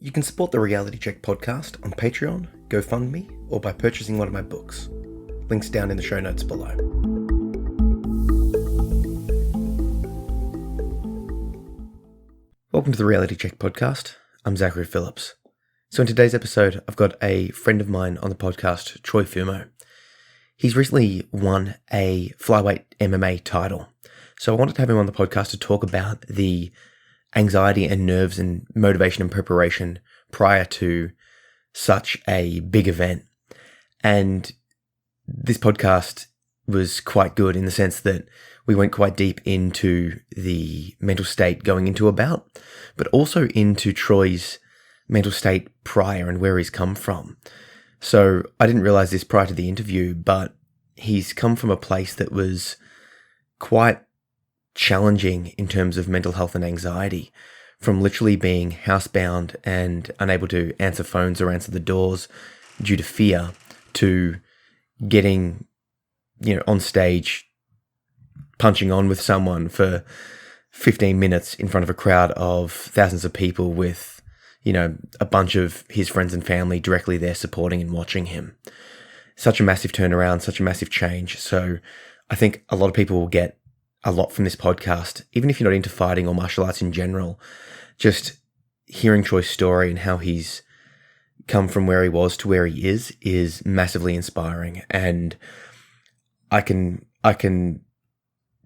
You can support the Reality Check podcast on Patreon, GoFundMe, or by purchasing one of my books. Links down in the show notes below. Welcome to the Reality Check podcast. I'm Zachary Phillips. So in today's episode, I've got a friend of mine on the podcast, Troy Fumo. He's recently won a flyweight MMA title. So I wanted to have him on the podcast to talk about the anxiety and nerves and motivation and preparation prior to such a big event. And this podcast was quite good in the sense that we went quite deep into the mental state going into a bout, but also into Troy's mental state prior and where he's come from. So I didn't realize this prior to the interview, but he's come from a place that was quite challenging in terms of mental health and anxiety, from literally being housebound and unable to answer phones or answer the doors due to fear, to getting, on stage, punching on with someone for 15 minutes in front of a crowd of thousands of people with, a bunch of his friends and family directly there supporting and watching him. Such a massive turnaround, such a massive change. So I think a lot of people will get a lot from this podcast, even if you're not into fighting or martial arts in general. Just hearing Troy's story and how he's come from where he was to where he is massively inspiring. And I can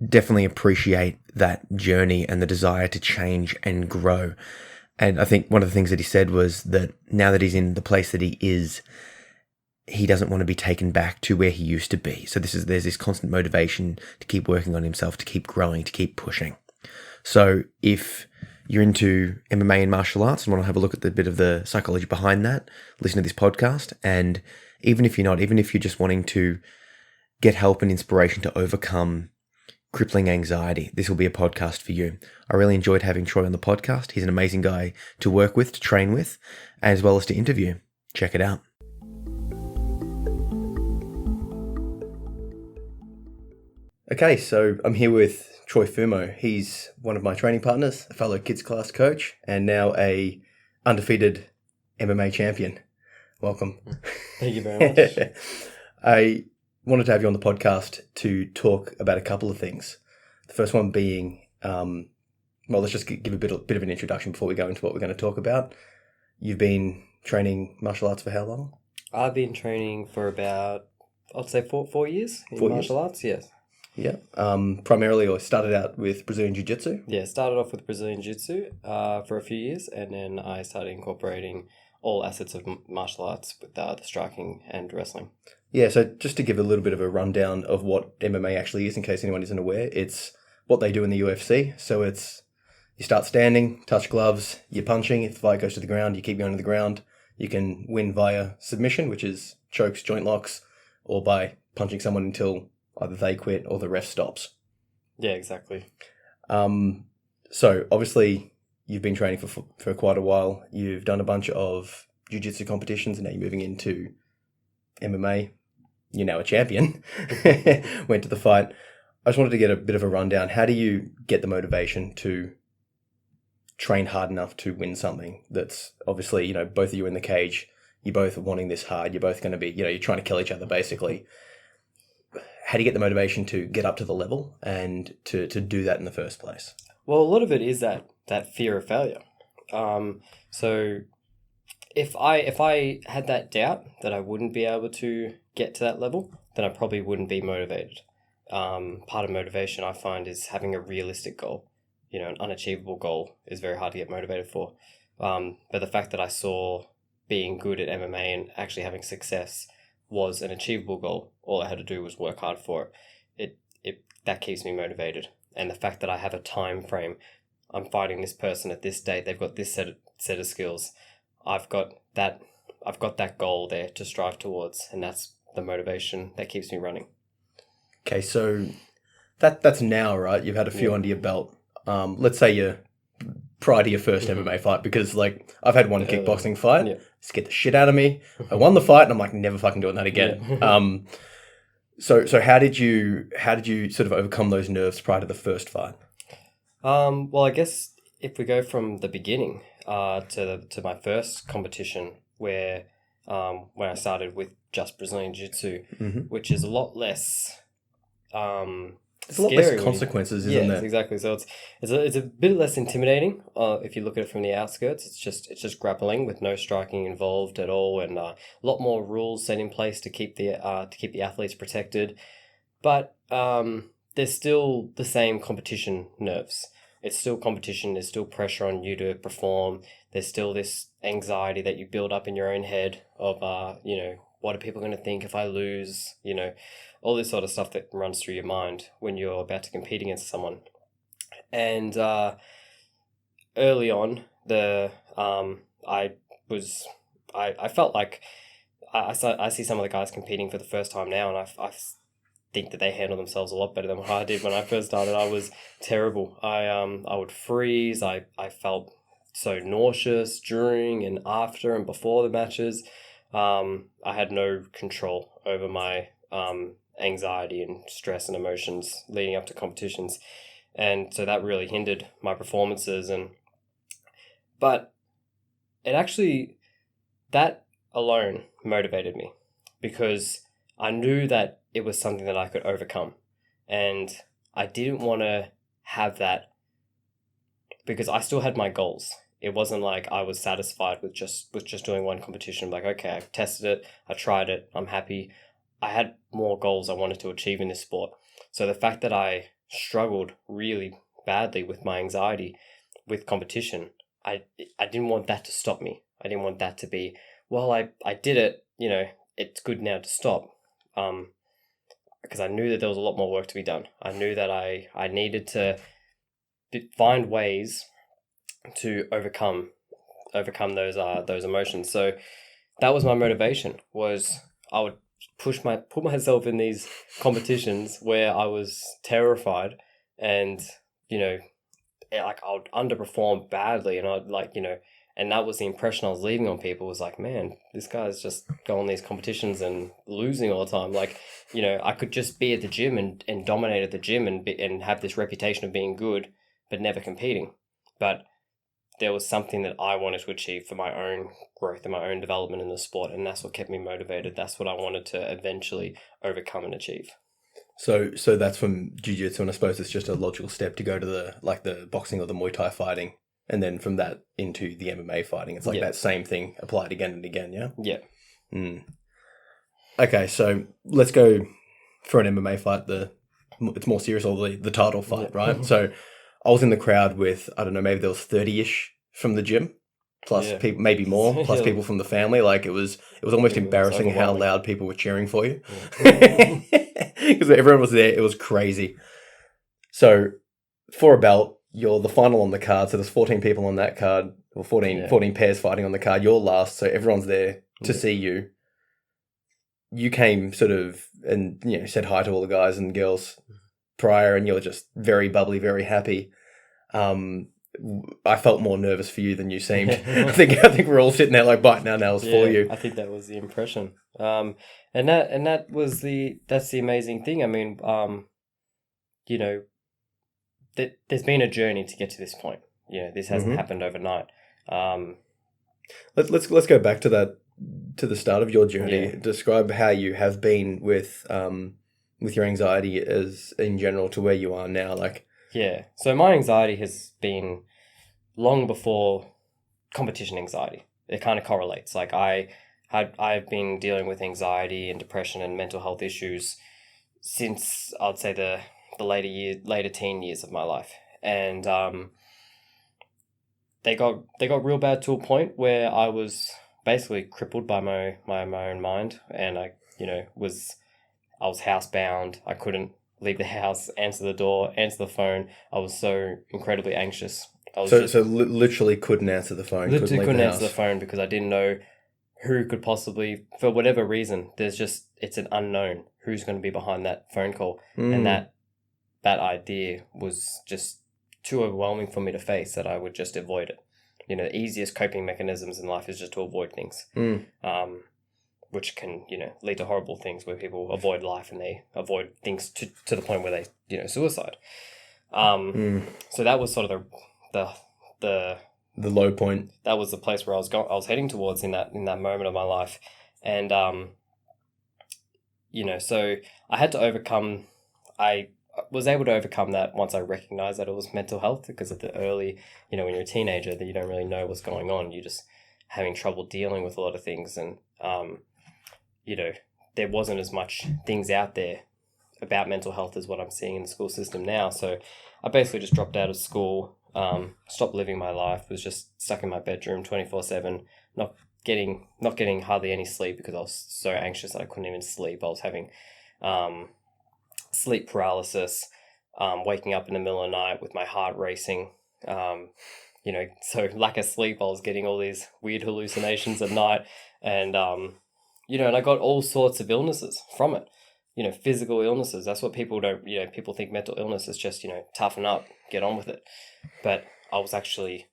definitely appreciate that journey and the desire to change and grow. And I think one of the things that he said was that now that he's in the place that he is, he doesn't want to be taken back to where he used to be. So there's this constant motivation to keep working on himself, to keep growing, to keep pushing. So if you're into MMA and martial arts and want to have a look at the bit of the psychology behind that, listen to this podcast. And even if you're not, even if you're just wanting to get help and inspiration to overcome crippling anxiety, this will be a podcast for you. I really enjoyed having Troy on the podcast. He's an amazing guy to work with, to train with, as well as to interview. Check it out. Okay, so I'm here with Troy Fumo. He's one of my training partners, a fellow kids class coach, and now a undefeated MMA champion. Welcome. Thank you very much. I wanted to have you on the podcast to talk about a couple of things. The first one being, let's just give a bit of an introduction before we go into what we're going to talk about. You've been training martial arts for how long? I've been training for about, I'd say 4 years in martial arts, yes. Yeah. Primarily, or started out with Brazilian Jiu-Jitsu? Yeah, started off with Brazilian Jiu-Jitsu for a few years, and then I started incorporating all assets of martial arts with the striking and wrestling. Yeah, so just to give a little bit of a rundown of what MMA actually is, in case anyone isn't aware, it's what they do in the UFC. So it's, you start standing, touch gloves, you're punching. If the fight goes to the ground, you keep going to the ground. You can win via submission, which is chokes, joint locks, or by punching someone until either they quit or the ref stops. Yeah, exactly. So obviously you've been training for quite a while. You've done a bunch of jiu-jitsu competitions, and now you're moving into MMA. You're now a champion. Went to the fight. I just wanted to get a bit of a rundown. How do you get the motivation to train hard enough to win something that's obviously, both of you in the cage, you're both wanting this hard. You're both going to be, you're trying to kill each other basically. How do you get the motivation to get up to the level and to do that in the first place? Well, a lot of it is that fear of failure. So if I had that doubt that I wouldn't be able to get to that level, then I probably wouldn't be motivated. Part of motivation I find is having a realistic goal. An unachievable goal is very hard to get motivated for. But the fact that I saw being good at MMA and actually having success was an achievable goal. All I had to do was work hard for it. That keeps me motivated. And the fact that I have a time frame, I'm fighting this person at this date, they've got this set of skills. I've got that goal there to strive towards, and that's the motivation that keeps me running. Okay, so that's now, right? You've had a few under your belt. Let's say you're prior to your first MMA fight, because I've had one kickboxing fight, scared the shit out of me. I won the fight, and I'm like, never fucking doing that again. So how did you sort of overcome those nerves prior to the first fight? Well, I guess if we go from the beginning, to my first competition where when I started with just Brazilian Jiu-Jitsu, which is a lot less There's a lot less consequences, isn't there? Exactly. So it's a bit less intimidating. If you look at it from the outskirts, it's just grappling with no striking involved at all, and a lot more rules set in place to keep the athletes protected. But there's still the same competition nerves. It's still competition. There's still pressure on you to perform. There's still this anxiety that you build up in your own head of what are people going to think if I lose? All this sort of stuff that runs through your mind when you're about to compete against someone. And early on, I felt like I see some of the guys competing for the first time now, and I think that they handle themselves a lot better than what I did when I first started. I was terrible. I would freeze. I felt so nauseous during and after and before the matches. I had no control over my anxiety and stress and emotions leading up to competitions, and so that really hindered my performances. But it actually, that alone motivated me, because I knew that it was something that I could overcome, and I didn't want to have that, because I still had my goals. It wasn't like I was satisfied with just doing one competition. Like, okay, I've tested it, I tried it, I'm happy. I had more goals I wanted to achieve in this sport. So the fact that I struggled really badly with my anxiety with competition, I didn't want that to stop me. I didn't want that to be, well, I did it, it's good now to stop. Because I knew that there was a lot more work to be done. I knew that I needed to find ways to overcome those emotions. So that was my motivation. Was I would put myself in these competitions where I was terrified, and like I would underperform badly, and I'd and that was the impression I was leaving on people, was like, man, this guy's just going these competitions and losing all the time. Like, I could just be at the gym and dominate at the gym and have this reputation of being good, but never competing. But there was something that I wanted to achieve for my own growth and my own development in the sport, and that's what kept me motivated. That's what I wanted to eventually overcome and achieve. So that's from jiu-jitsu, and I suppose it's just a logical step to go to the boxing or the Muay Thai fighting, and then from that into the MMA fighting. It's like that same thing applied again and again, yeah? Yeah. Okay, so let's go for an MMA fight. It's more serious, or the title fight, right? So I was in the crowd with, I don't know, maybe there was 30-ish from the gym, plus people, maybe more, plus people from the family. Like it was almost embarrassing how loud people were cheering for you, because everyone was there. It was crazy. So for a belt, you're the final on the card. So there's 14 people on that card, or 14 pairs fighting on the card. You're last, so everyone's there to see you. You came sort of and said hi to all the guys and girls prior, and you're just very bubbly, very happy. I felt more nervous for you than you seemed. I think we're all sitting there like biting our nails for you. I think that was the impression. And that's the amazing thing. I mean, there's been a journey to get to this point. This hasn't happened overnight. Let's go back to that, to the start of your journey. Describe how you have been with your anxiety as in general to where you are now. So my anxiety has been long before competition anxiety. It kind of correlates. Like I've been dealing with anxiety and depression and mental health issues since, I'd say, the later teen years of my life. And they got real bad to a point where I was basically crippled by my own mind, and I was housebound. I couldn't leave the house, answer the door, answer the phone. I was so incredibly anxious. Literally couldn't answer the phone. Literally couldn't answer the phone because I didn't know who could possibly, for whatever reason, it's an unknown who's going to be behind that phone call. And that idea was just too overwhelming for me to face, that I would just avoid it. The easiest coping mechanisms in life is just to avoid things. Which can, lead to horrible things where people avoid life and they avoid things to the point where they, suicide. So that was sort of the the low point. That was the place where I was heading towards in that moment of my life. And so I had to overcome. I was able to overcome that once I recognized that it was mental health, because at the early, when you're a teenager, that you don't really know what's going on. You're just having trouble dealing with a lot of things, and there wasn't as much things out there about mental health as what I'm seeing in the school system now. So I basically just dropped out of school, stopped living my life, was just stuck in my bedroom 24/7, not getting hardly any sleep because I was so anxious that I couldn't even sleep. I was having sleep paralysis, waking up in the middle of the night with my heart racing. So lack of sleep, I was getting all these weird hallucinations at night, and and I got all sorts of illnesses from it. Physical illnesses. That's what people don't. People think mental illness is just toughen up, get on with it, but I was actually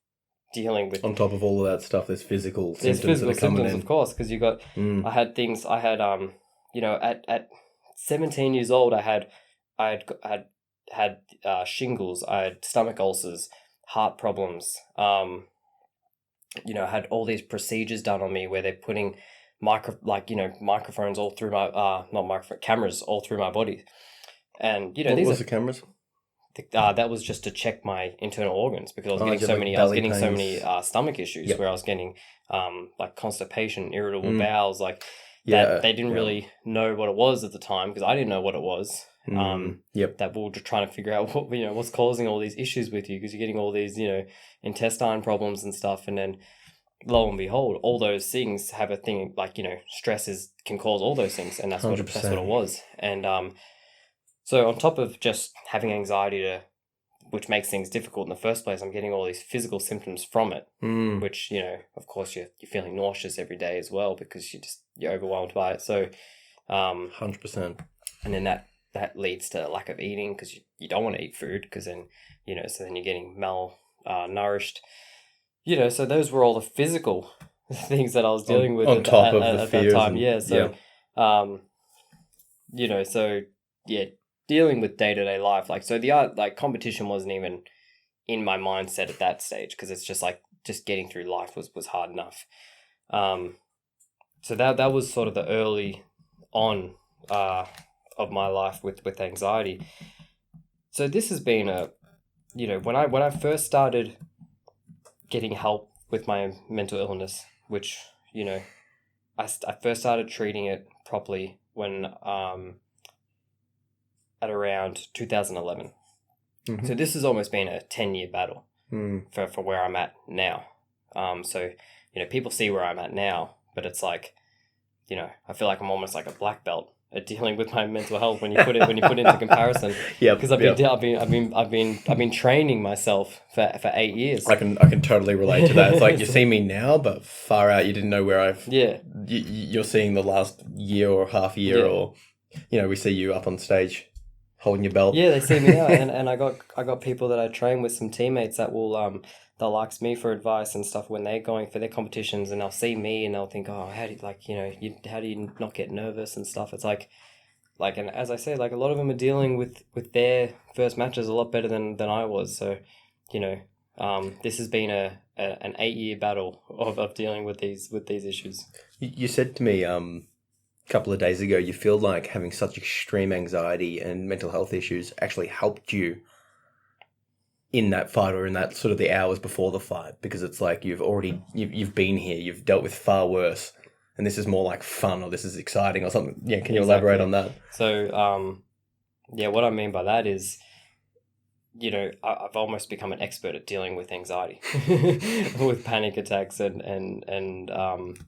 dealing with, on top of all of that stuff, there's physical symptoms that are coming in. Of course, because you got. I had things. I had at 17 years old, I had shingles. I had stomach ulcers, heart problems. I had all these procedures done on me where they're putting microphones all through my cameras all through my body, and what was the cameras? That was just to check my internal organs, because I was getting so many stomach issues, where I was getting constipation, irritable bowels, that they didn't really know what it was at the time, because I didn't know what it was. That we were just trying to figure out what's causing all these issues with you, because you're getting all these intestine problems and stuff, and then lo and behold, all those things have a thing stress can cause all those things, and that's what it was. And so on top of just having anxiety which makes things difficult in the first place, I'm getting all these physical symptoms from it, which of course you're feeling nauseous every day as well, because you're overwhelmed by it. So 100%. And then that leads to lack of eating, because you don't want to eat food, because then so then you're getting malnourished. So those were all the physical things that I was dealing with on top of the fears that time. Dealing with day-to-day life, the competition wasn't even in my mindset at that stage, because it's just getting through life was hard enough. So that was sort of the early on of my life with anxiety. So this has been when I first started getting help with my mental illness, which I first started treating it properly when at around 2011. Mm-hmm. So this has almost been a 10-year battle for where I'm at now. So people see where I'm at now, but it's I feel like I'm almost like a black belt at dealing with my mental health when you put it into comparison. Yeah, because I've been training myself for 8 years. I can totally relate to that. It's like you see me now, but far out, you didn't know where you're seeing the last year or half year, or we see you up on stage holding your belt. Yeah, they see me now, and I got people that I train with, some teammates that will they'll ask me for advice and stuff when they're going for their competitions, and they'll see me and they'll think, oh, how do you how do you not get nervous and stuff? It's and as I say, a lot of them are dealing with their first matches a lot better than I was. So, this has been an 8-year battle of dealing with these issues. You said to me a couple of days ago, you feel like having such extreme anxiety and mental health issues actually helped you in that fight, or in that sort of the hours before the fight, because it's like you've been here, you've dealt with far worse, and this is more like fun, or this is exciting or something. Yeah, can you elaborate on that? So, what I mean by that is, I've almost become an expert at dealing with anxiety, with panic attacks and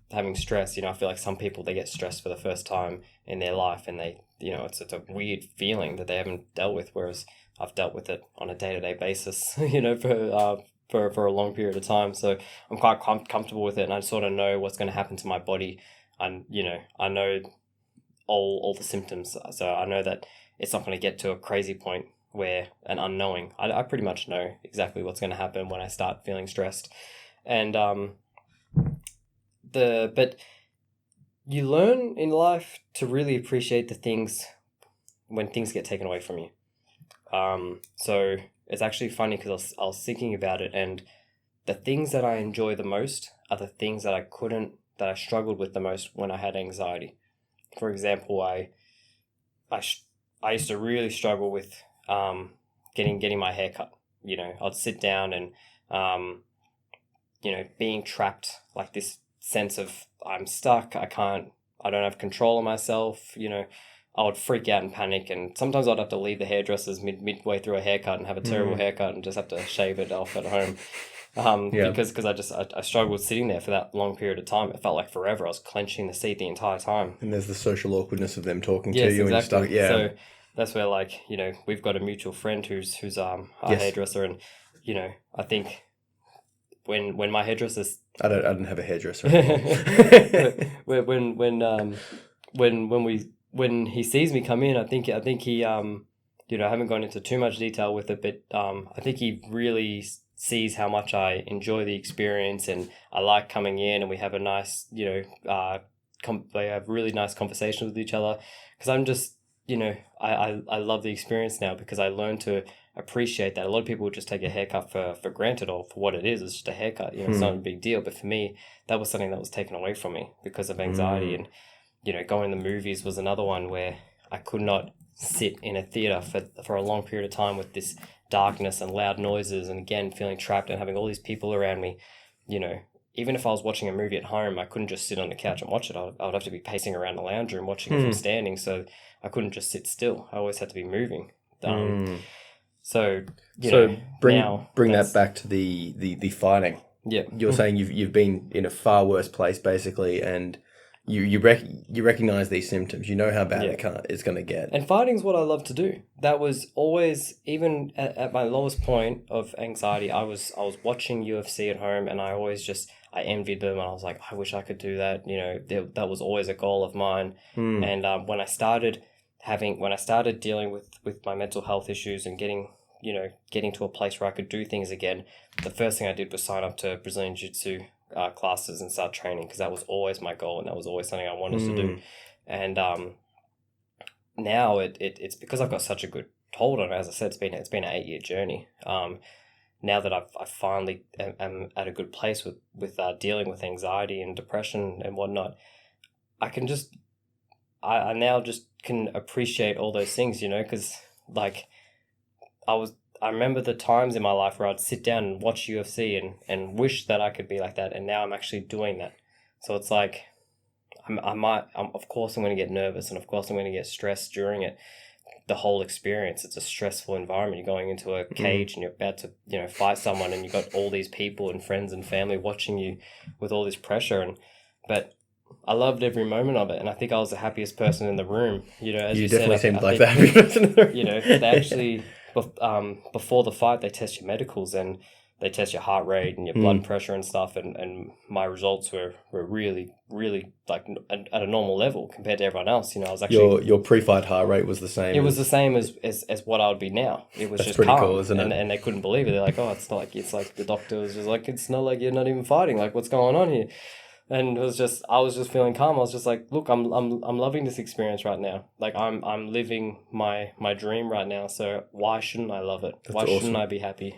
having stress. I feel like some people, they get stressed for the first time in their life, and they, it's a weird feeling that they haven't dealt with, whereas I've dealt with it on a day-to-day basis, for a long period of time. So I'm quite comfortable with it, and I sort of know what's going to happen to my body. And, I know all the symptoms. So I know that it's not going to get to a crazy point where an unknowing. I pretty much know exactly what's going to happen when I start feeling stressed. And but you learn in life to really appreciate the things when things get taken away from you. So it's actually funny, because I was thinking about it, and the things that I enjoy the most are the things that I struggled with the most when I had anxiety. For example, I used to really struggle with getting my hair cut. You know, I'd sit down and being trapped, like this sense of I'm stuck, I don't have control of myself, I would freak out and panic, and sometimes I'd have to leave the hairdressers midway through a haircut and have a terrible haircut and just have to shave it off at home. Because I struggled sitting there for that long period of time. It felt like forever. I was clenching the seat the entire time. And there's the social awkwardness of them talking to you. Exactly. And you're stuck. So that's where, like, we've got a mutual friend who's a hairdresser, and I think when my hairdresser's I don't have a hairdresser. when he sees me come in, I think he I haven't gone into too much detail with it, but I think he really sees how much I enjoy the experience, and I like coming in, and we have a nice we have really nice conversations with each other, because I'm just I love the experience now, because I learned to appreciate that. A lot of people would just take a haircut for granted, or for what it is. It's just a haircut. It's not a big deal. But for me, that was something that was taken away from me because of anxiety. And going to the movies was another one where I could not sit in a theater for a long period of time with this darkness and loud noises, and again feeling trapped and having all these people around me. Even if I was watching a movie at home, I couldn't just sit on the couch and watch it. I would have to be pacing around the lounge room watching it from standing. So I couldn't just sit still. I always had to be moving. So bring that back to the fighting. Yeah, you're saying you've been in a far worse place basically, and you recognize these symptoms. You know how bad it's going to get. And fighting's what I love to do. That was always, even at my lowest point of anxiety, I was watching UFC at home, and I envied them, and I was like, I wish I could do that. That was always a goal of mine. And when I started dealing with my mental health issues and getting to a place where I could do things again, the first thing I did was sign up to Brazilian Jiu-Jitsu classes and start training, because that was always my goal, and that was always something I wanted to do. And now it's because I've got such a good hold on it. As I said, it's been an 8-year journey. Now that I finally am at a good place with dealing with anxiety and depression and whatnot, I now just can appreciate all those things, because like I remember the times in my life where I'd sit down and watch UFC and wish that I could be like that, and now I'm actually doing that. So it's like of course I'm going to get nervous, and of course I'm going to get stressed during it. The whole experience, it's a stressful environment. You're going into a cage and you're about to fight someone, and you've got all these people and friends and family watching you with all this pressure, but I loved every moment of it, and I think I was the happiest person in the room. As you definitely said, seemed like the happiest person in the room. They actually before the fight, they test your medicals, and they test your heart rate and your blood pressure and stuff, and my results were really, really like at a normal level compared to everyone else. I was actually your pre-fight heart rate was the same. It was the same as what I would be now. It was just pretty calm, cool, isn't it? And they couldn't believe it. They're like, oh, it's like the doctor was just like, it's not like you're not even fighting. Like, what's going on here? And I was just feeling calm. I was just like, look, I'm loving this experience right now. Like, I'm living my dream right now. So why shouldn't I love it? Why shouldn't I be happy?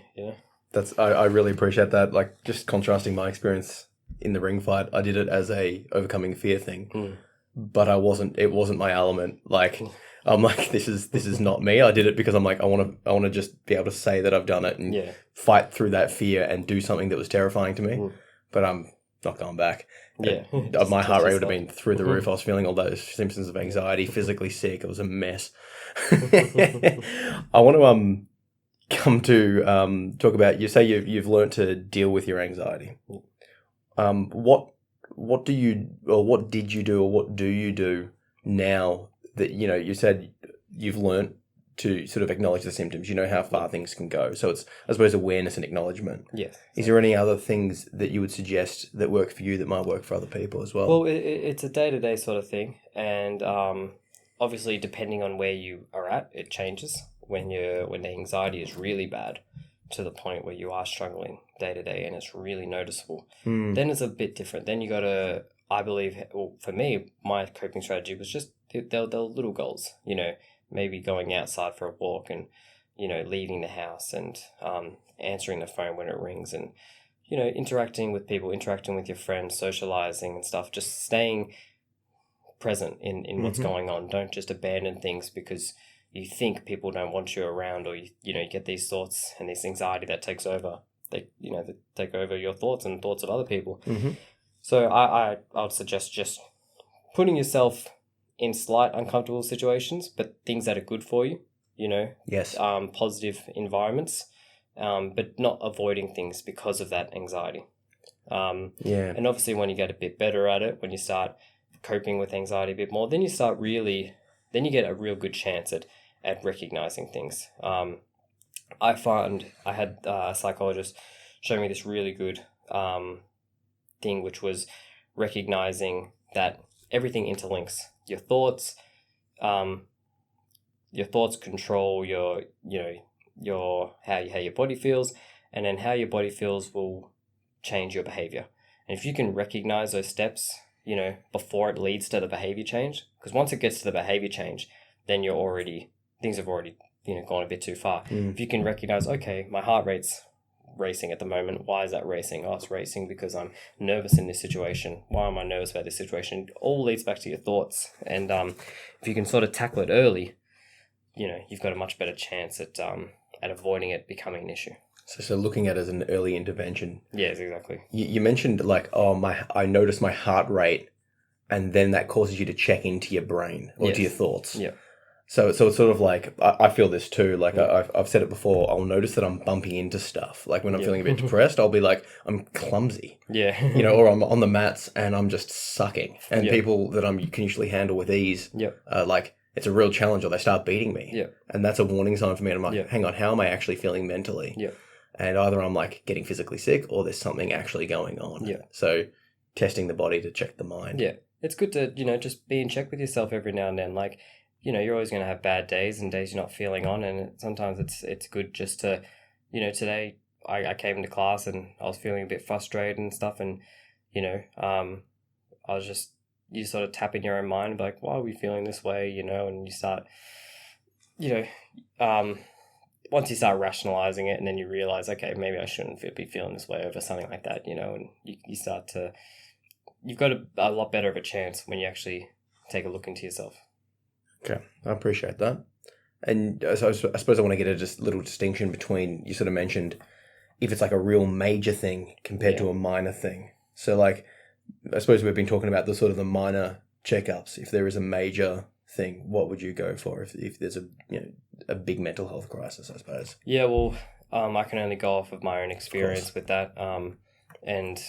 I really appreciate that. Like, just contrasting my experience in the ring fight, I did it as a overcoming fear thing, but it wasn't my element. Like, I'm like, this is not me. I did it because I'm like, I want to just be able to say that I've done it and fight through that fear and do something that was terrifying to me. But I'm not going back. My heart rate would have been through the roof. I was feeling all those symptoms of anxiety, physically sick. It was a mess. I want to come to talk about, you say you've learned to deal with your anxiety. What did you do, or what do you do now that you said you've learned to sort of acknowledge the symptoms? You know how far things can go. So it's, I suppose, awareness and acknowledgement. Yes. Is there any other things that you would suggest that work for you that might work for other people as well? Well, it's a day-to-day sort of thing, and obviously depending on where you are at, it changes. When the anxiety is really bad, to the point where you are struggling day to day and it's really noticeable, then it's a bit different. Then you got to, I believe, well, for me, my coping strategy was just, there were little goals, maybe going outside for a walk and, leaving the house and answering the phone when it rings and, interacting with people, interacting with your friends, socializing and stuff, just staying present in what's going on. Don't just abandon things because you think people don't want you around, or you get these thoughts and this anxiety that takes over. They take over your thoughts and thoughts of other people. So I would suggest just putting yourself in slight uncomfortable situations, but things that are good for you. Yes. Positive environments, but not avoiding things because of that anxiety. And obviously, when you get a bit better at it, when you start coping with anxiety a bit more, then you get a real good chance at recognizing things. I had a psychologist show me this really good thing, which was recognizing that everything interlinks. Your thoughts control your how your body feels, and then how your body feels will change your behavior. And if you can recognize those steps, before it leads to the behavior change, because once it gets to the behavior change, then things have already gone a bit too far. If you can recognize, okay, my heart rate's racing at the moment. Why is that racing? Oh, it's racing because I'm nervous in this situation. Why am I nervous about this situation? It all leads back to your thoughts. And if you can sort of tackle it early, you've got a much better chance at avoiding it becoming an issue. So looking at it as an early intervention. Yes, exactly. You mentioned I noticed my heart rate, and then that causes you to check into your brain or to your thoughts. Yeah. So it's sort of like, I feel this too. Like I've said it before, I'll notice that I'm bumping into stuff. Like when I'm feeling a bit depressed, I'll be like, I'm clumsy. Yeah. Or I'm on the mats and I'm just sucking. And people that I can usually handle with ease, like it's a real challenge, or they start beating me. Yeah. And that's a warning sign for me. And I'm like, hang on, how am I actually feeling mentally? Yeah. And either I'm like getting physically sick, or there's something actually going on. Yeah. So testing the body to check the mind. Yeah. It's good to, just be in check with yourself every now and then. Like, you're always going to have bad days and days you're not feeling on. And sometimes it's good just to, today I came into class and I was feeling a bit frustrated and stuff. And, I was just, you sort of tap in your own mind and be like, why are we feeling this way? And you start, once you start rationalizing it, and then you realize, okay, maybe I shouldn't be feeling this way over something like that, and you start to, you've got a lot better of a chance when you actually take a look into yourself. Okay, I appreciate that. And so I suppose I want to get a little distinction between, you sort of mentioned, if it's like a real major thing compared to a minor thing. So like, I suppose we've been talking about the sort of the minor checkups. If there is a major thing, what would you go for if there's a big mental health crisis, I suppose? Yeah, well, I can only go off of my own experience with that. And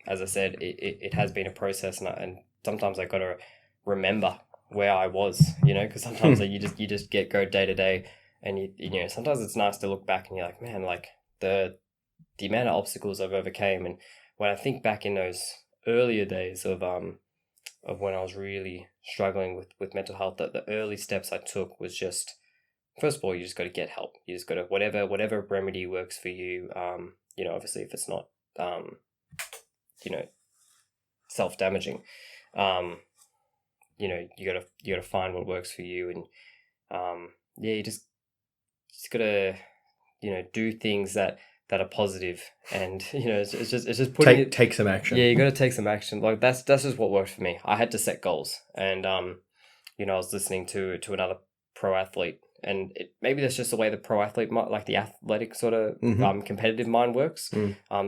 as I said, it has been a process, and sometimes I got to remember where I was, because sometimes like, you just go day to day, and you sometimes it's nice to look back and you're like, man, like the amount of obstacles I've overcame. And when I think back in those earlier days of when I was really struggling with mental health, that the early steps I took was just, first of all, you just got to get help. You just got to, whatever remedy works for you. Obviously if it's not, self-damaging, you gotta find what works for you. And, you just gotta, do things that are positive, and it's just putting take some action. Yeah, you got to take some action. Like that's just what worked for me. I had to set goals, and I was listening to another pro athlete, and maybe that's just the way the pro athlete, like the athletic sort of competitive mind works.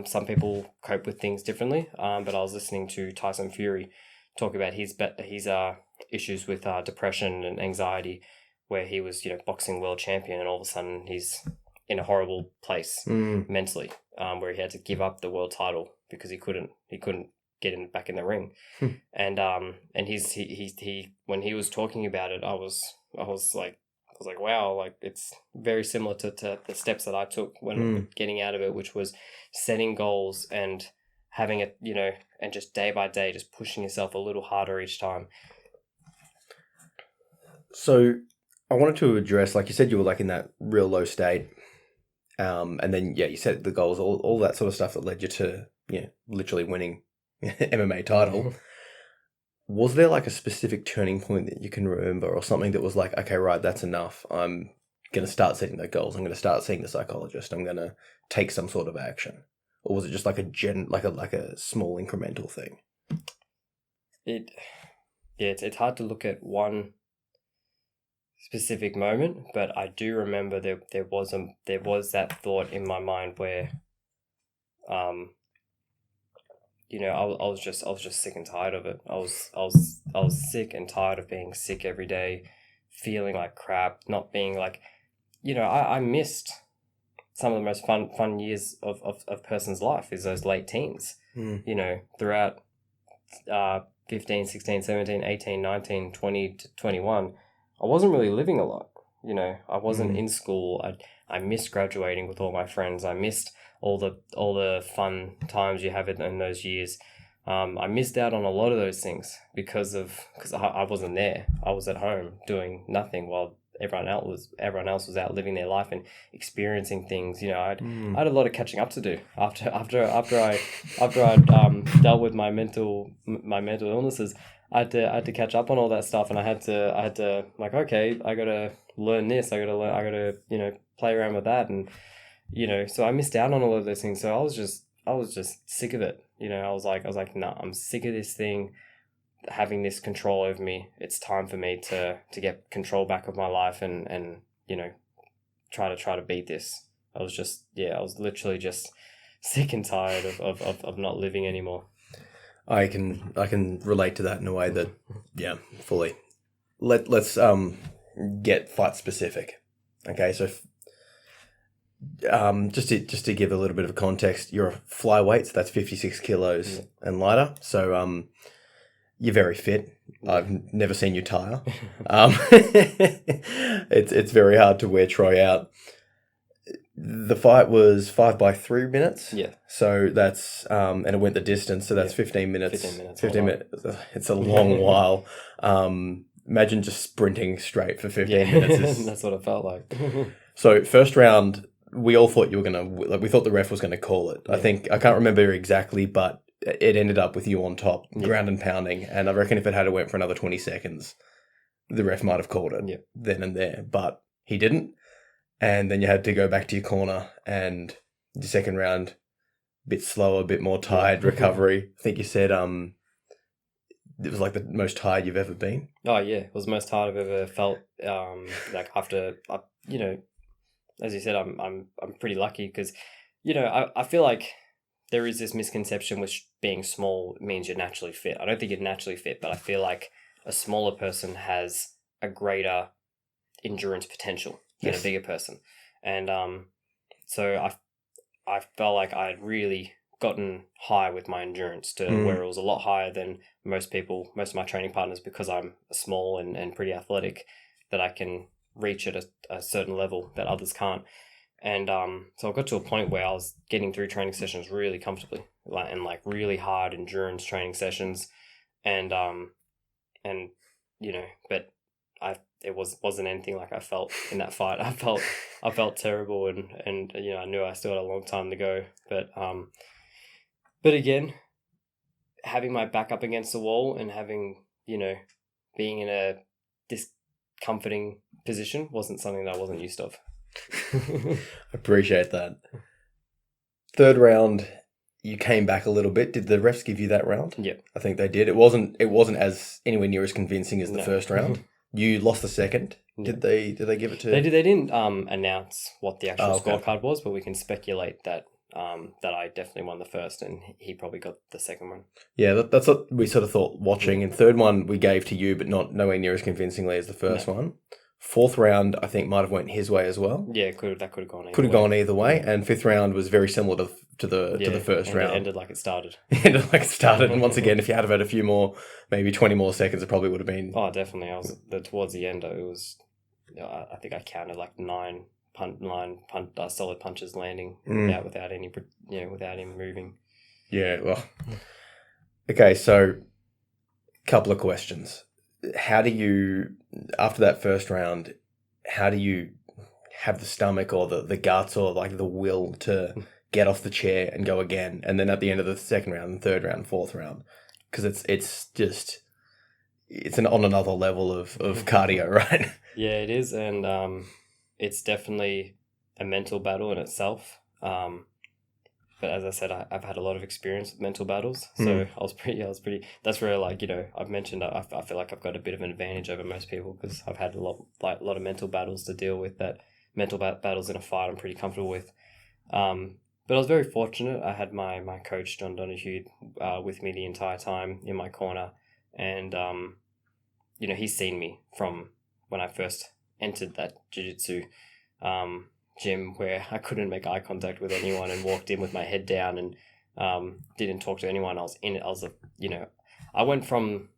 Some people cope with things differently, but I was listening to Tyson Fury talk about his issues with depression and anxiety, where he was boxing world champion, and all of a sudden he's in a horrible place mentally, where he had to give up the world title because he couldn't get back in the ring. And he when he was talking about it, I was like, wow, like it's very similar to the steps that I took when getting out of it, which was setting goals and having it, and just day by day, just pushing yourself a little harder each time. So I wanted to address, like you said, you were like in that real low state. And then, you set the goals, all that sort of stuff that led you to, literally winning MMA title. Was there like a specific turning point that you can remember, or something that was like, okay, right, that's enough. I'm going to start setting the goals. I'm going to start seeing the psychologist. I'm going to take some sort of action. or was it just like a small incremental thing? It's hard to look at one specific moment, but I do remember there was that thought in my mind where, I was just sick and tired of it. I was sick and tired of being sick every day, feeling like crap, not being like, I missed some of the most fun years of a person's life is those late teens. Throughout 15, 16, 17, 18, 19, 20 to 21, I wasn't really living a lot. I wasn't in school. I missed graduating with all my friends. I missed all the fun times you have in those years. I missed out on a lot of those things because I wasn't there. I was at home doing nothing while everyone else was out living their life and experiencing things. I had a lot of catching up to do after I dealt with my mental illnesses. I had to catch up on all that stuff, and I had to like, okay, I gotta learn this. I gotta play around with that, and so I missed out on all of those things. So I was just sick of it. I was like, nah, I'm sick of this thing having this control over me. It's time for me to get control back of my life and try to beat this. I was literally just sick and tired of not living anymore. I can relate to that in a way that, yeah, fully. Let's get fight specific. Okay, so just to give a little bit of context, you're a flyweight, so that's 56 kilos and lighter. So you're very fit. I've never seen you tire. It's very hard to wear Troy out. The fight was 5 by 3 minutes. Yeah. So that's and it went the distance. So that's 15 minutes. 15 minutes. It's a long while. Imagine just sprinting straight for 15 minutes. That's what it felt like. So first round, we all thought we thought the ref was gonna call it. Yeah. I can't remember exactly, but it ended up with you on top, ground and pounding. And I reckon if it had went for another 20 seconds, the ref might have called it then and there, but he didn't. And then you had to go back to your corner, and the second round, a bit slower, a bit more tired, recovery. I think you said it was like the most tired you've ever been. Oh yeah, it was the most tired I've ever felt. Like after, as you said, I'm pretty lucky because, I feel like there is this misconception which being small means you're naturally fit. I don't think you're naturally fit, but I feel like a smaller person has a greater endurance potential than a bigger person. And so I felt like I had really gotten high with my endurance to where it was a lot higher than most of my training partners, because I'm small and pretty athletic, that I can reach at a certain level that others can't. And so I got to a point where I was getting through training sessions really comfortably, like really hard endurance training sessions, and but it wasn't anything like I felt in that fight. I felt terrible, and I knew I still had a long time to go. But again, having my back up against the wall and having being in a discomforting position wasn't something that I wasn't used of. Appreciate that. Third round, you came back a little bit. Did the refs give you that round? Yeah, I think they did. It wasn't as anywhere near as convincing as the first round. You lost the second. Yeah. Did they give it to? They did. They didn't announce what the actual okay. scorecard was, but we can speculate that I definitely won the first, and he probably got the second one. Yeah, that's what we sort of thought watching. And third one we gave to you, but nowhere near as convincingly as the first one. Fourth round, I think, might have went his way as well. Yeah, that could have gone either way. Could have gone either way. And fifth round was very similar to the first round. It ended like it started. And once again, if you had have had a few more, maybe 20 more seconds, it probably would have been. Oh, definitely. Towards the end. It was. I think I counted like nine solid punches landing without him moving. Yeah. Well. Okay. So, couple of questions. How do you, after that first round, how do you have the stomach or the guts or like the will to get off the chair and go again? And then at the end of the second round, and third round, fourth round, because it's on another level of cardio, right? Yeah, it is. And it's definitely a mental battle in itself. but as I said, I've had a lot of experience with mental battles, so I was pretty. That's where, like, I've mentioned I feel like I've got a bit of an advantage over most people because I've had a lot of mental battles to deal with. That mental battles in a fight, I'm pretty comfortable with. But I was very fortunate. I had my coach John Donahue with me the entire time in my corner, and he's seen me from when I first entered that jiu-jitsu gym where I couldn't make eye contact with anyone and walked in with my head down and didn't talk to anyone. I went from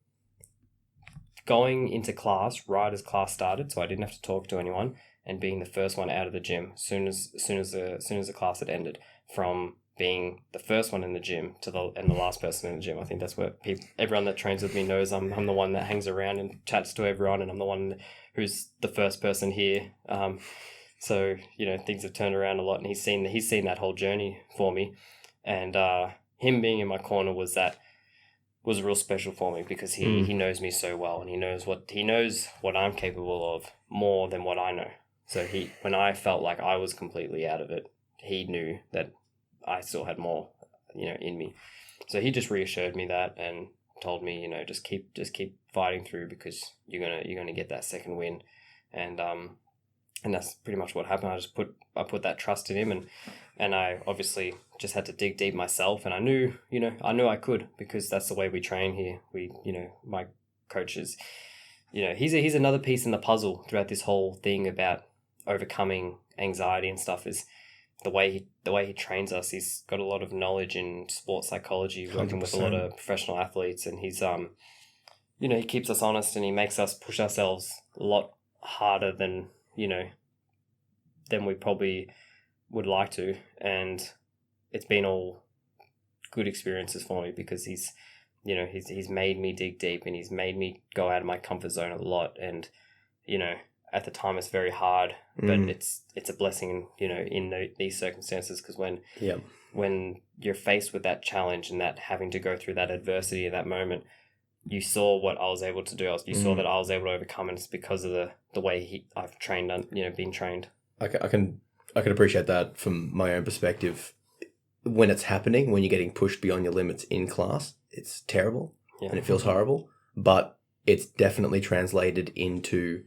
going into class right as class started, so I didn't have to talk to anyone, and being the first one out of the gym as soon as the class had ended, from being the first one in the gym to the last person in the gym. I think that's what everyone that trains with me knows. I'm the one that hangs around and chats to everyone, and I'm the one who's the first person here. So things have turned around a lot, and he's seen that whole journey for me, and him being in my corner was real special for me because he knows me so well, and he knows what I'm capable of more than what I know. So when I felt like I was completely out of it, he knew that I still had more, in me. So he just reassured me that and told me, just keep fighting through because you're gonna get that second win, and that's pretty much what happened. I put that trust in him, and I obviously just had to dig deep myself, and I knew I could, because that's the way we train here. My coach is, he's another piece in the puzzle throughout this whole thing about overcoming anxiety and stuff. Is the way he trains us. He's got a lot of knowledge in sports psychology, working 100%. with a lot of professional athletes, and he's he keeps us honest, and he makes us push ourselves a lot harder than we probably would like to. And it's been all good experiences for me because he's made me dig deep, and he's made me go out of my comfort zone a lot. And at the time it's very hard, but it's a blessing, in these circumstances, because when you're faced with that challenge and that having to go through that adversity at that moment, you saw what I was able to do. You saw that I was able to overcome, and it's because of the way I've trained, been trained. I can appreciate that from my own perspective. When it's happening, when you're getting pushed beyond your limits in class, it's terrible and it feels horrible, but it's definitely translated into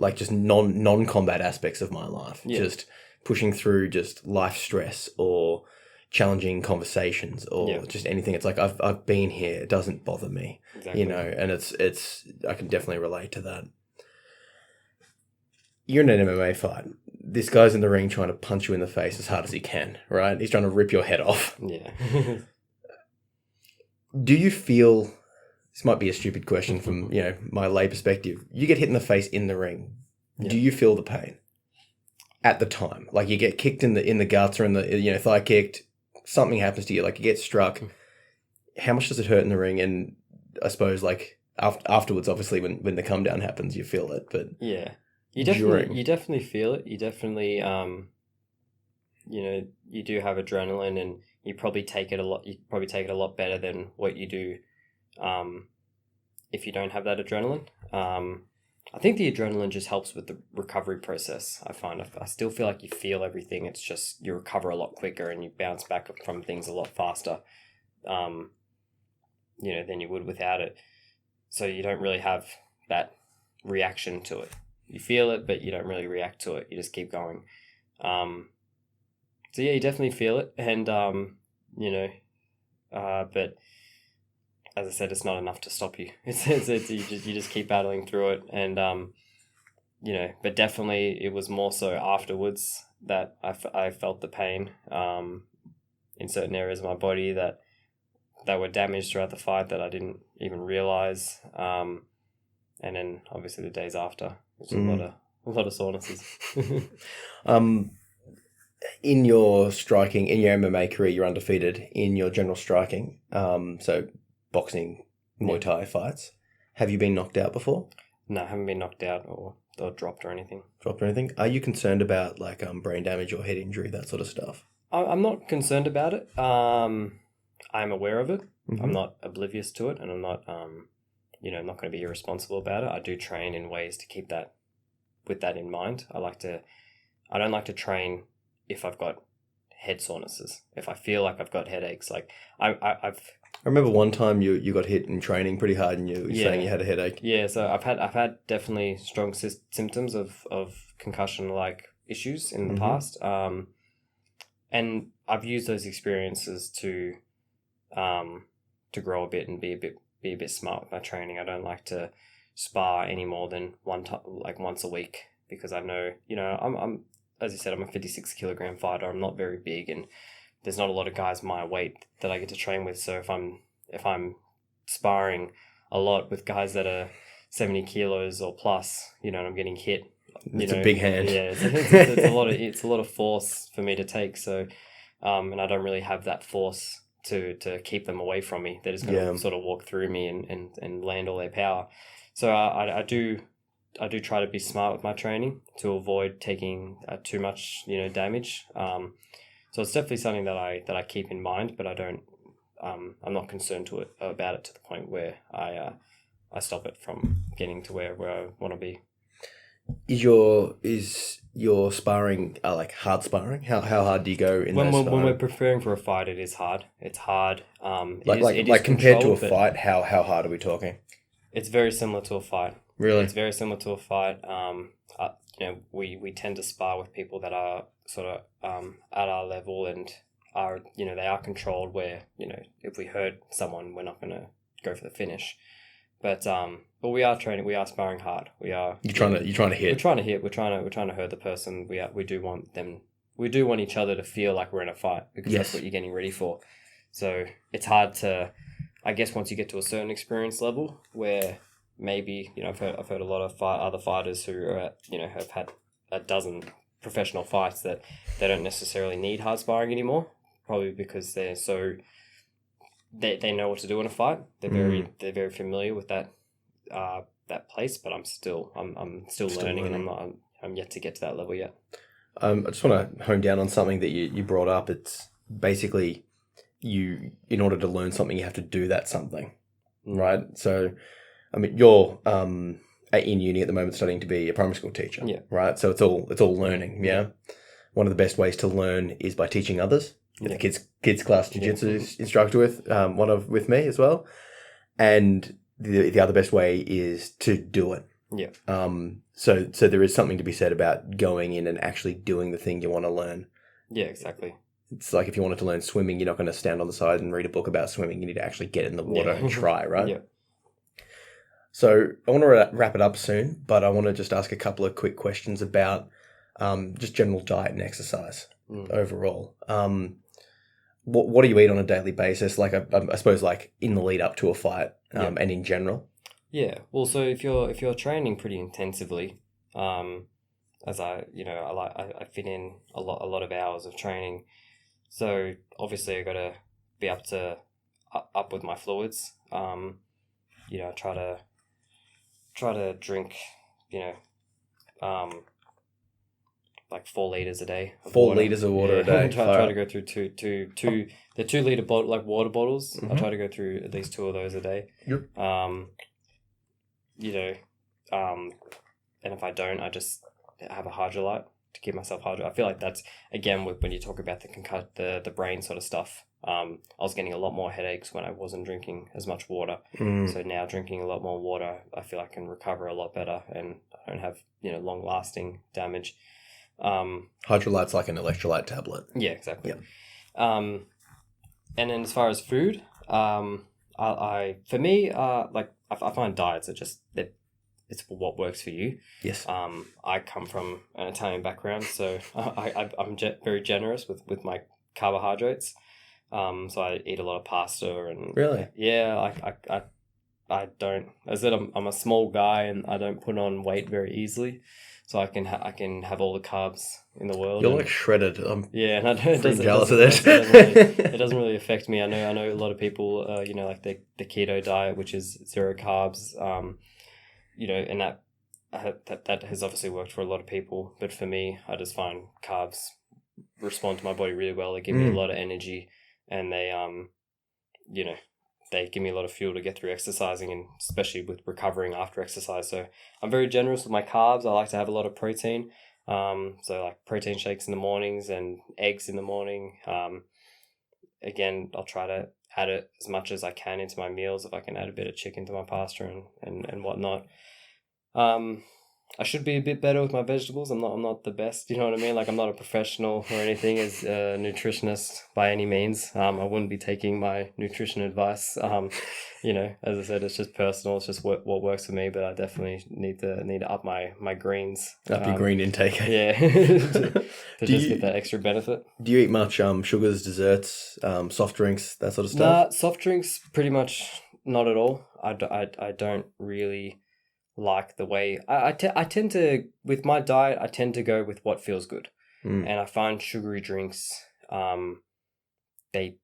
like just non-combat aspects of my life. Yeah. Just pushing through just life stress or challenging conversations or just anything. It's like I've been here. It doesn't bother me. Exactly. And it's I can definitely relate to that. You're in an MMA fight. This guy's in the ring trying to punch you in the face as hard as he can, right? He's trying to rip your head off. Yeah. Do you feel, this might be a stupid question from, my lay perspective. You get hit in the face in the ring. Yeah. Do you feel the pain at the time? Like you get kicked in the guts or in the, thigh kicked, something happens to you, like you get struck. How much does it hurt in the ring? And I suppose like afterwards, obviously when the come down happens, you feel it, but yeah. You definitely feel it. You definitely, you do have adrenaline, and you probably take it a lot better than what you do, if you don't have that adrenaline. I think the adrenaline just helps with the recovery process. I find I still feel like you feel everything. It's just you recover a lot quicker and you bounce back from things a lot faster, than you would without it. So you don't really have that reaction to it. You feel it, but you don't really react to it. You just keep going. So yeah, you definitely feel it, and but as I said, it's not enough to stop you. It's you just keep battling through it, and but definitely it was more so afterwards that I felt the pain in certain areas of my body that were damaged throughout the fight that I didn't even realize, and then obviously the days after. It's a lot of sorenesses. In your striking, in your MMA career, you're undefeated in your general striking. So boxing, Muay Thai fights. Have you been knocked out before? No, I haven't been knocked out or dropped or anything. Are you concerned about like brain damage or head injury, that sort of stuff? I'm not concerned about it. I'm aware of it. Mm-hmm. I'm not oblivious to it, and I'm not I'm not going to be irresponsible about it. I do train in ways to keep that, with that in mind. I don't like to train if I've got head sorenesses. If I feel like I've got headaches, like I've I remember one time you got hit in training pretty hard and you were saying you had a headache. yeah, so I've had definitely strong symptoms of concussion like issues in the past. And I've used those experiences to grow a bit and be a bit smart with my training. I don't like to spar any more than once a week, because I know, I'm as you said, I'm a 56 kilogram fighter. I'm not very big, and there's not a lot of guys my weight that I get to train with. So if I'm sparring a lot with guys that are 70 kilos or plus, and I'm getting hit, It's a big hand. Yeah, it's a lot of force for me to take. So, and I don't really have that force to keep them away from me. They're just going to sort of walk through me and land all their power. So I do try to be smart with my training to avoid taking too much damage. So it's definitely something that I keep in mind, but I don't. I'm not concerned about it to the point where I stop it from getting to where I want to be. Is your sparring like hard sparring? How hard do you go in when those when we're preparing for a fight? It is hard. It's hard. Like compared to a fight, how hard are we talking? It's very similar to a fight. Really? It's very similar to a fight. We tend to spar with people that are sort of at our level and are, they are controlled, where, if we hurt someone, we're not going to go for the finish. But we are sparring hard. You're trying to hit. We're trying to hit. We're trying to hurt the person. We do want each other to feel like we're in a fight, because that's what you're getting ready for. So it's hard to, I guess, once you get to a certain experience level where maybe, I've heard a lot of other fighters who are have had a dozen professional fights that they don't necessarily need hard sparring anymore, probably because they're so they know what to do in a fight. They're very familiar with that place. But I'm still learning, and I'm yet to get to that level yet. I just want to hone down on something that you brought up. It's basically in order to learn something, you have to do that something, right? So, I mean, you're in uni at the moment studying to be a primary school teacher, right? So it's all learning, yeah? One of the best ways to learn is by teaching others. The kids class jiu-jitsu instructor with me as well. And the other best way is to do it. Yeah. So there is something to be said about going in and actually doing the thing you want to learn. Yeah, exactly. It's like if you wanted to learn swimming, you're not going to stand on the side and read a book about swimming. You need to actually get in the water and try, right? Yeah. So I want to wrap it up soon, but I want to just ask a couple of quick questions about just general diet and exercise overall. What do you eat on a daily basis? Like I suppose like in the lead up to a fight and in general. Yeah. Well, so if you're training pretty intensively, as I fit in a lot of hours of training, so obviously I got to be up with my fluids. I try to drink, like 4 liters a day. 4 liters of water a day. try to go through two 2 liter water bottles. I try to go through at least 2 of those a day. Yep. And if I don't, I just have a hydrolyte to keep myself hydrated. I feel like that's, again, when you talk about the brain sort of stuff. I was getting a lot more headaches when I wasn't drinking as much water. So now drinking a lot more water, I feel I can recover a lot better, and I don't have long lasting damage. Hydrolyte's like an electrolyte tablet. Yeah, exactly. Yep. And then as far as food, I find diets are just it's what works for you. Yes. I come from an Italian background, so I'm very generous with my carbohydrates. So I eat a lot of pasta and really, yeah. I don't. As I said, I'm a small guy and I don't put on weight very easily, so I can have all the carbs in the world. You're like shredded. I'm and I don't. Pretty jealous of that. It doesn't really affect me. I know a lot of people. Like the keto diet, which is 0 carbs. And that has obviously worked for a lot of people, but for me, I just find carbs respond to my body really well. They give me a lot of energy. And they give me a lot of fuel to get through exercising, and especially with recovering after exercise. So I'm very generous with my carbs. I like to have a lot of protein. So like protein shakes in the mornings and eggs in the morning. Again, I'll try to add it as much as I can into my meals. If I can add a bit of chicken to my pasta and whatnot. I should be a bit better with my vegetables. I'm not the best, you know what I mean? Like I'm not a professional or anything as a nutritionist by any means. I wouldn't be taking my nutrition advice. As I said, it's just personal. It's just what works for me. But I definitely need to up my greens. Up your green intake. Yeah, to get that extra benefit. Do you eat much sugars, desserts, soft drinks, that sort of stuff? Nah, soft drinks pretty much not at all. I don't really like the way I tend to, with my diet, I tend to go with what feels good. And I find sugary drinks they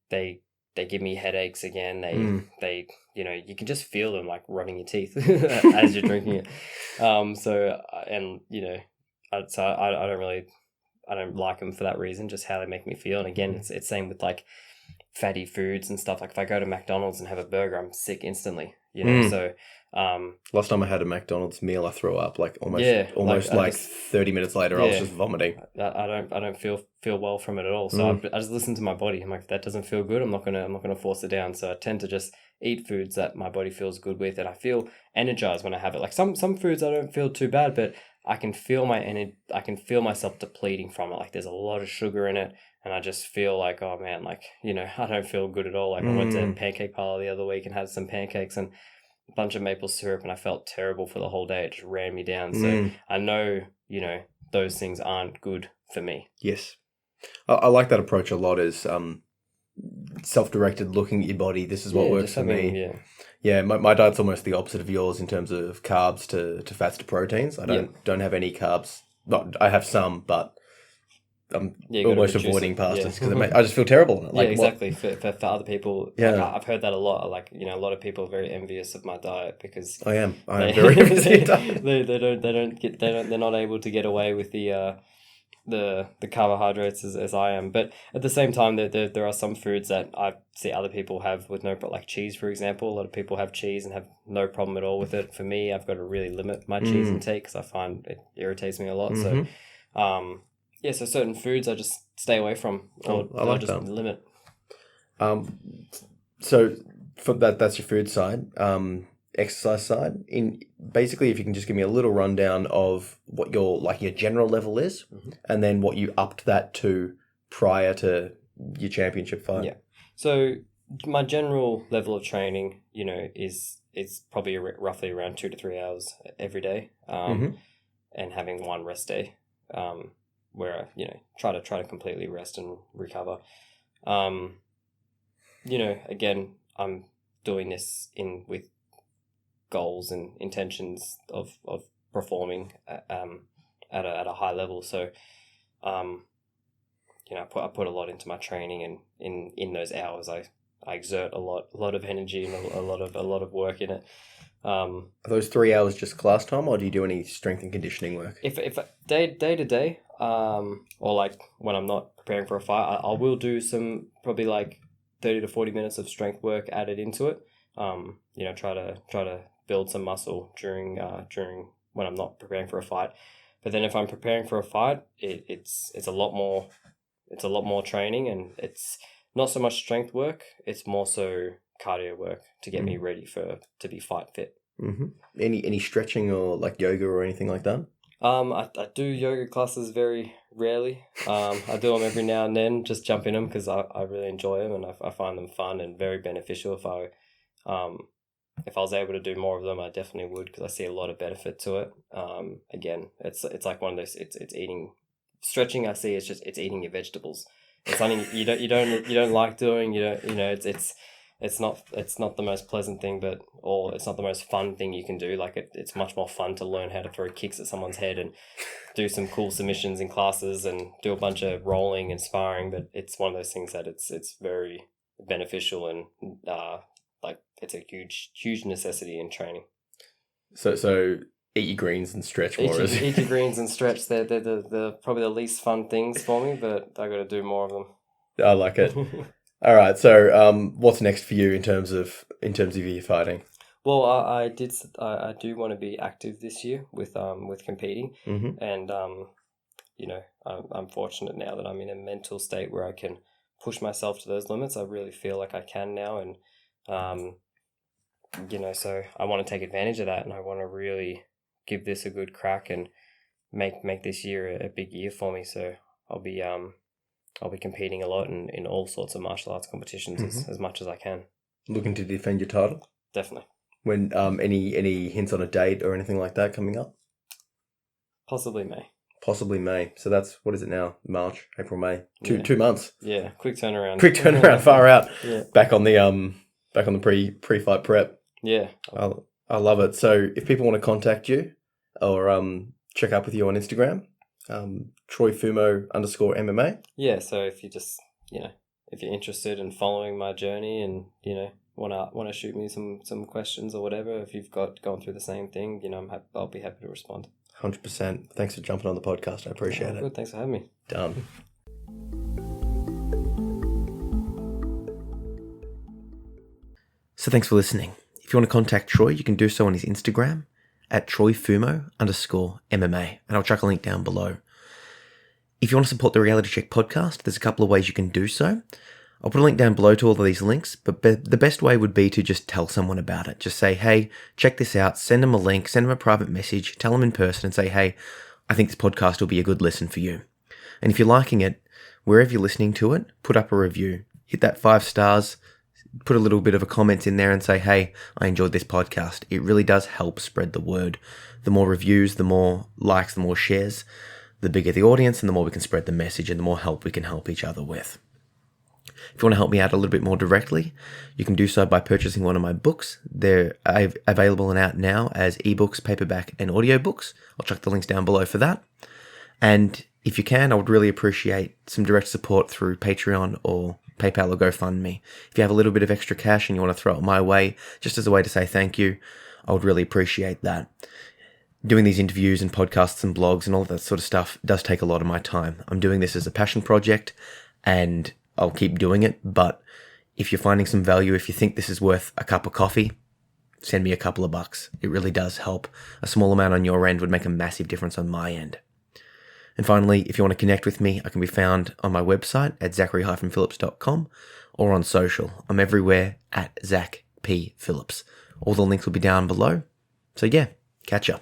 give me headaches again. They you can just feel them like rotting your teeth as you're drinking it. I don't like them for that reason, just how they make me feel. And again, it's same with like fatty foods and stuff. Like if I go to McDonald's and have a burger, I'm sick instantly, so last time I had a McDonald's meal, I threw up almost 30 minutes later. I was just vomiting. I don't feel well from it at all. So I just listen to my body. I'm like, if that doesn't feel good, I'm not gonna force it down. So I tend to just eat foods that my body feels good with, and I feel energized when I have it. Like some foods I don't feel too bad, but I can feel I can feel myself depleting from it. Like there's a lot of sugar in it, and I just feel like, oh man, like I don't feel good at all. Like I went to pancake parlor the other week and had some pancakes and a bunch of maple syrup, and I felt terrible for the whole day. It just ran me down. So I know, those things aren't good for me. Yes. I like that approach a lot, as self-directed, looking at your body. This is what works for me. Yeah, my diet's almost the opposite of yours in terms of carbs to fats to proteins. I don't have any carbs. Not, I have some, but I'm almost avoiding pastas because I just feel terrible in it. Like, exactly. For other people, like, I've heard that a lot. Like a lot of people are very envious of my diet because I am very envious of your diet. They're not able to get away with the carbohydrates as I am. But at the same time, there are some foods that I see other people have with no problem, like cheese, for example. A lot of people have cheese and have no problem at all with it. For me, I've got to really limit my cheese intake because I find it irritates me a lot. So, so certain foods I just stay away from, or I like just that. limit. So for that's your food side. Exercise side, in basically, if you can just give me a little rundown of what your general level is, and then what you upped that to prior to your championship fight. Yeah. So my general level of training, is probably roughly around 2 to 3 hours every day, and having one rest day, where I try to completely rest and recover. Again, I'm doing this with goals and intentions of performing at a high level. So, I put a lot into my training, and in those hours, I exert a lot of energy and a lot of work in it. Are those 3 hours just class time, or do you do any strength and conditioning work? If day to day, or like when I'm not preparing for a fight, I will do some probably like 30 to 40 minutes of strength work added into it. Try to build some muscle during when I'm not preparing for a fight. But then if I'm preparing for a fight, it's a lot more training, and it's not so much strength work. It's more so cardio work to get me ready to be fight fit. Any stretching or like yoga or anything like that? I do yoga classes very rarely. I do them every now and then, just jump in them because I really enjoy them, and I find them fun and very beneficial. If I was able to do more of them, I definitely would, because I see a lot of benefit to it. Again, it's like one of those. It's eating, stretching. I see it's eating your vegetables. It's something you don't like doing. It's not the most pleasant thing, or it's not the most fun thing you can do. Like it's much more fun to learn how to throw kicks at someone's head and do some cool submissions in classes and do a bunch of rolling and sparring. But it's one of those things that it's very beneficial, and it's a huge necessity in training. So eat your greens and stretch more. Eat your greens and stretch. They're probably the least fun things for me, but I got to do more of them. I like it. All right. So what's next for you in terms of your fighting? Well, I do want to be active this year with competing, and I'm fortunate now that I'm in a mental state where I can push myself to those limits. I really feel like I can now, and so I want to take advantage of that, and I want to really give this a good crack and make this year a big year for me. So I'll be competing a lot in all sorts of martial arts competitions as much as I can. Looking to defend your title? Definitely. When any hints on a date or anything like that coming up? Possibly May. Possibly May. So that's, what is it now? March, April, May. 2 months. Yeah, quick turnaround. Quick turnaround, far out. Yeah. Back on the pre-fight prep. Yeah. I love it. So if people want to contact you or check up with you on Instagram, Troy Fumo _MMA. Yeah, so if you just, if you're interested in following my journey and, want to shoot me some questions or whatever, if you've gone through the same thing, I'll be happy to respond. 100%. Thanks for jumping on the podcast. I appreciate it. Good. Thanks for having me. Done. So thanks for listening. If you want to contact Troy, you can do so on his Instagram at TroyFumo _MMA, and I'll chuck a link down below. If you want to support the Reality Check podcast, there's a couple of ways you can do so. I'll put a link down below to all of these links, but the best way would be to just tell someone about it. Just say, hey, check this out, send them a link, send them a private message, tell them in person and say, hey, I think this podcast will be a good listen for you. And if you're liking it, wherever you're listening to it, put up a review. Hit that 5 stars, put a little bit of a comment in there and say, hey, I enjoyed this podcast. It really does help spread the word. The more reviews, the more likes, the more shares, the bigger the audience and the more we can spread the message and the more help we can help each other with. If you want to help me out a little bit more directly, you can do so by purchasing one of my books. They're available and out now as ebooks, paperback, and audiobooks. I'll chuck the links down below for that. And if you can, I would really appreciate some direct support through Patreon or PayPal or GoFundMe. If you have a little bit of extra cash and you want to throw it my way, just as a way to say thank you, I would really appreciate that. Doing these interviews and podcasts and blogs and all that sort of stuff does take a lot of my time. I'm doing this as a passion project and I'll keep doing it, but if you're finding some value, if you think this is worth a cup of coffee, send me a couple of bucks. It really does help. A small amount on your end would make a massive difference on my end. And finally, if you want to connect with me, I can be found on my website at zachary-phillips.com or on social. I'm everywhere at Zach P. Phillips. All the links will be down below. So yeah, catch ya.